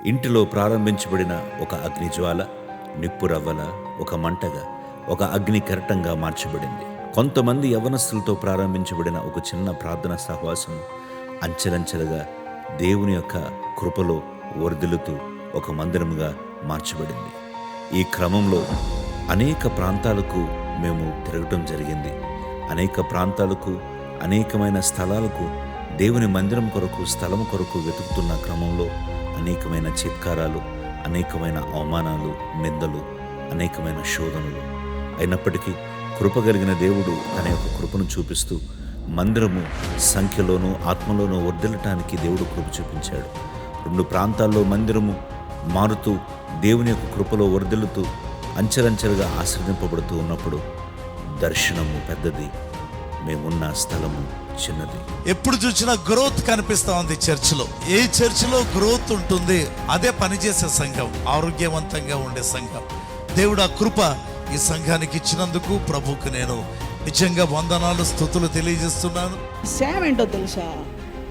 ఇంటిలో ప్రారంభించబడిన ఒక అగ్నిజ్వాల నిప్పురవ్వల, ఒక మంటగా, ఒక అగ్ని కెరటంగా మార్చబడింది. కొంతమంది యవనస్తులతో ప్రారంభించబడిన ఒక చిన్న ప్రార్థన సహవాసం అంచెలంచెలుగా దేవుని యొక్క కృపలో వర్ధిల్లుతూ ఒక మందిరముగా మార్చబడింది. ఈ క్రమంలో అనేక ప్రాంతాలకు మేము తిరగటం జరిగింది. అనేక ప్రాంతాలకు, అనేకమైన స్థలాలకు దేవుని మందిరం కొరకు, స్థలం కొరకు వెతుకుతున్న క్రమంలో అనేకమైన చిత్కారాలు, అనేకమైన అవమానాలు, నిందలు, అనేకమైన శోధనలు. అయినప్పటికీ కృప కలిగిన దేవుడు తన యొక్క కృపను చూపిస్తూ మందిరము సంఖ్యలోనూ ఆత్మలోనూ వర్ధిల్లటానికి దేవుడు కృప చూపించాడు. 2 ప్రాంతాల్లో మందిరము మారుతూ దేవుని యొక్క కృపలో వర్ధిల్లుతూ అంచెలంచెలుగా ఆశ్రదింపబడుతూ ఉన్నప్పుడు దర్శనము పెద్దది, మేమున్న స్థలము చిన్నది. ఎప్పుడు చూసినా గ్రోత్ కనిపిస్తా ఉంది చర్చిలో. ఏ చర్చిలో గ్రోత్ ఉంటుంది, అదే పనిచేసే సంఘం, ఆరోగ్యవంతంగా ఉండే సంఘం. దేవుడు ఆ కృప ఈ సంఘానికి ఇచ్చినందుకు ప్రభుకు నేను నిజంగా వందనాలు, స్తుతులు తెలియజేస్తున్నాను. సేవ ఏంటో తెలుసా?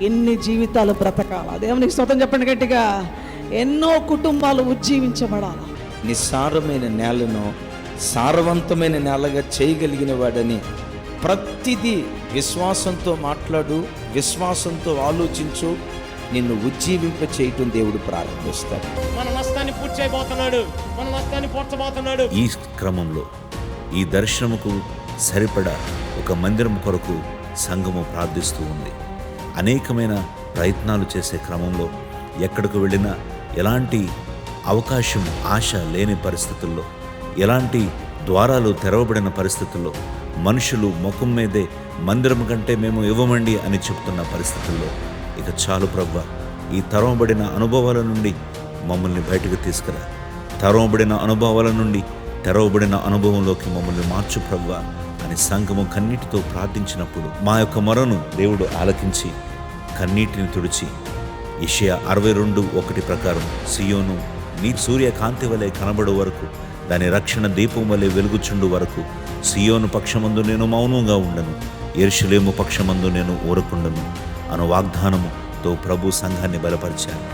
ఎన్ని జీవితాలు బ్రతకాల. దేవునికి స్తోత్రం చెప్పండి గట్టిగా. ఎన్నో కుటుంబాలు ఉజ్జీవించబడాలి. నిస్సారమైన నేలను సారవంతమైన నేలగా చేయగలిగిన వాడని ప్రతిదీ విశ్వాసంతో మాట్లాడు, విశ్వాసంతో ఆలోచించు, నిన్ను ఉజ్జీవింప చేయటం దేవుడు ప్రారంభిస్తాడు. మన నష్టాన్ని పూర్తి చేయబోతున్నాడు, మన నష్టాన్ని పూడ్చబోతున్నాడు. ఈ క్రమంలో ఈ దర్శనముకు సరిపడా ఒక మందిరం కొరకు సంఘము ప్రార్థిస్తూ ఉంది. అనేకమైన ప్రయత్నాలు చేసే క్రమంలో ఎక్కడికి వెళ్ళినా ఎలాంటి అవకాశం, ఆశ లేని పరిస్థితుల్లో, ఎలాంటి ద్వారాలు తెరవబడిన పరిస్థితుల్లో, మనుషులు ముఖం మీదే మందిరం కంటే మేము ఇవ్వమండి అని చెప్తున్న పరిస్థితుల్లో ఇక చాలు ప్రభువా, ఈ తరవబడిన అనుభవాల నుండి మమ్మల్ని బయటకు తీసుకురా, తరవబడిన అనుభవాల నుండి తెరవబడిన అనుభవంలోకి మమ్మల్ని మార్చు ప్రభువా అని సంఘము కన్నీటితో ప్రార్థించినప్పుడు మా యొక్క మొరను దేవుడు ఆలకించి కన్నీటిని తుడిచి యెషయా 62:1 ప్రకారం సియోను నీ సూర్యకాంతి వలె కనబడు వరకు, దాని రక్షణ దీపం వలె వెలుగుచుండు వరకు సియోను పక్షమందు నేను మౌనంగా ఉండను, యెరూషలేము పక్షమందు నేను ఊరకుండను అను వాగ్దానముతో ప్రభు సంఘాన్ని బలపరిచారు.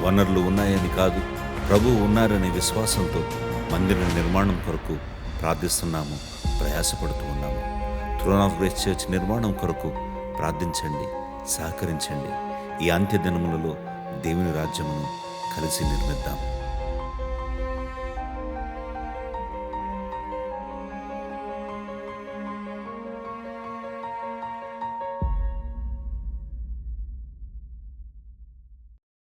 వనరులు ఉన్నాయని కాదు, ప్రభు ఉన్నారనే విశ్వాసంతో మందిర నిర్మాణం కొరకు ప్రార్థిస్తున్నాము, ప్రయాసపడుతూ ఉన్నాము. థ్రోన్ ఆఫ్ గ్రేస్ చర్చ్ నిర్మాణం కొరకు ప్రార్థించండి, సహకరించండి. ఈ అంత్య దినములలో దేవుని రాజ్యమును కలిసి నిర్మిద్దాం.